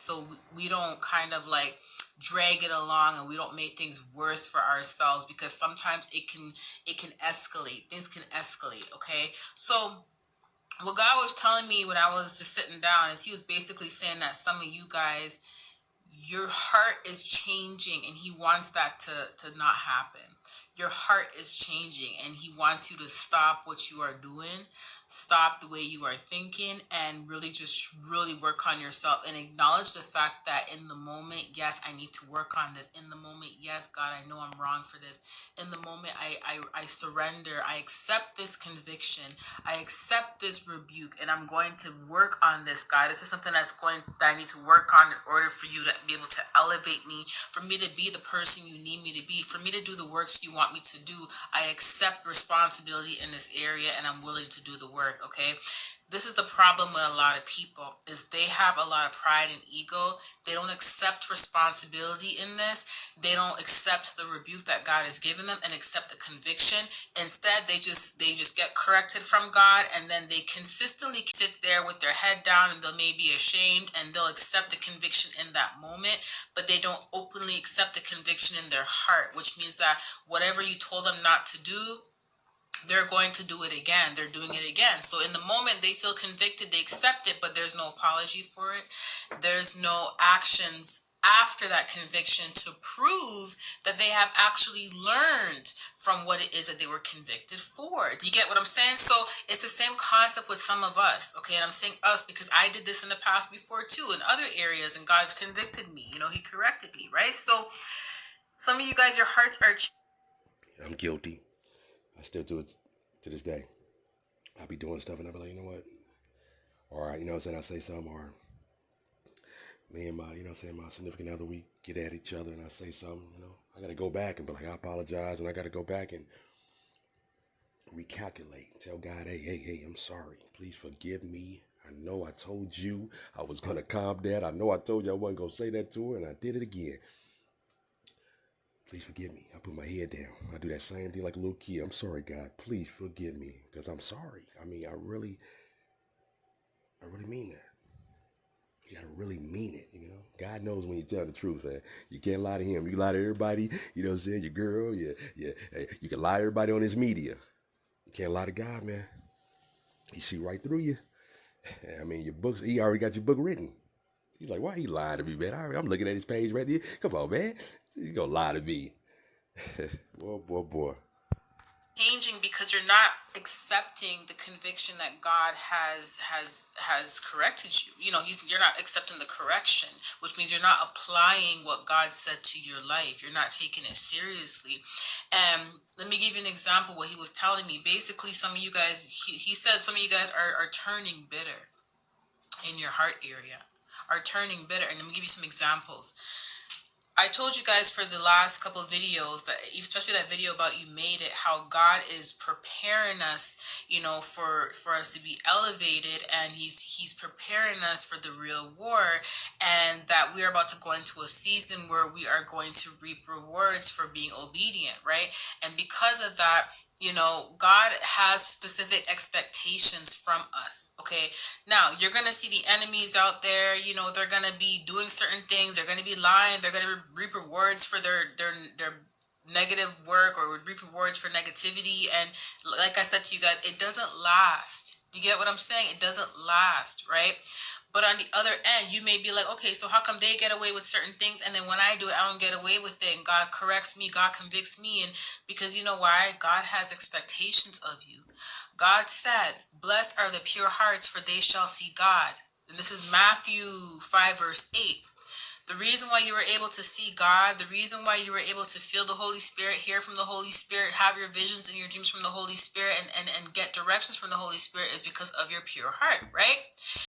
so we don't kind of like drag it along and we don't make things worse for ourselves, because sometimes it can escalate. Things can escalate. Okay, so what God was telling me when I was just sitting down is He was basically saying that some of you guys, your heart is changing and He wants that to not happen. Your heart is changing and He wants you to stop what you are doing, stop the way you are thinking, and really just really work on yourself and acknowledge the fact that in the moment, yes, I need to work on this. In the moment, yes, God, I know I'm wrong for this. In the moment, I surrender. I accept this conviction. I accept this rebuke, and I'm going to work on this, God. This is something that I need to work on in order for you to be able to elevate me, for me to be the person you need me to be, for me to do the works you want me to do. I accept responsibility in this area, and I'm willing to do the work. Okay, this is the problem with a lot of people, is they have a lot of pride and ego. They don't accept responsibility in this. They don't accept the rebuke that God has given them and accept the conviction. Instead, they just get corrected from God, and then they consistently sit there with their head down, and they may be ashamed, and they'll accept the conviction in that moment, but they don't openly accept the conviction in their heart, which means that whatever you told them not to do, they're going to do it again. They're doing it again. So in the moment they feel convicted, they accept it, but there's no apology for it. There's no actions after that conviction to prove that they have actually learned from what it is that they were convicted for. Do you get what I'm saying? So it's the same concept with some of us. Okay, and I'm saying us because I did this in the past before too, in other areas, and God convicted me. He corrected me, right? So some of you guys, your hearts are I'm guilty. I still do it to this day. I be doing stuff and I be like, you know what? Or, you know what I'm saying, I say something, or me and my, you know what I'm saying, my significant other, we get at each other and I say something, I got to go back and be like, I apologize, and I got to go back and recalculate. Tell God, hey, I'm sorry. Please forgive me. I know I told you I was going to calm down. I know I told you I wasn't going to say that to her, and I did it again. Please forgive me. I put my head down. I do that same thing like a little kid. I'm sorry, God. Please forgive me, because I'm sorry. I mean, I really mean that. You gotta really mean it. God knows when you tell the truth, man. You can't lie to Him. You lie to everybody. You know what I'm saying? Your girl. You can lie to everybody on this media. You can't lie to God, man. He see right through you. I mean, your books. He already got your book written. He's like, why he lying to me, man? I'm looking at his page right there. Come on, man. You gonna lie to me? Boy. changing because you're not accepting the conviction that God has corrected you. You're not accepting the correction, which means you're not applying what God said to your life. You're not taking it seriously. And let me give you an example what he was telling me. Basically, some of you guys, he said some of you guys are turning bitter in your heart area, are turning bitter. And let me give you some examples. I told you guys for the last couple of videos, that especially that video about You Made It, how God is preparing us, for us to be elevated, and he's preparing us for the real war, and that we are about to go into a season where we are going to reap rewards for being obedient, right? And because of that, God has specific expectations from us. Okay. Now, you're going to see the enemies out there, they're going to be doing certain things. They're going to be lying. They're going to reap rewards for their negative work, or reap rewards for negativity. And like I said to you guys, it doesn't last. Do you get what I'm saying? It doesn't last, right? But on the other end, you may be like, okay, so how come they get away with certain things, and then when I do it, I don't get away with it, and God corrects me, God convicts me? And because you know why? God has expectations of you. God said, blessed are the pure hearts, for they shall see God. And this is Matthew 5 verse 8. The reason why you were able to see God, the reason why you were able to feel the Holy Spirit, hear from the Holy Spirit, have your visions and your dreams from the Holy Spirit, and get directions from the Holy Spirit, is because of your pure heart, right?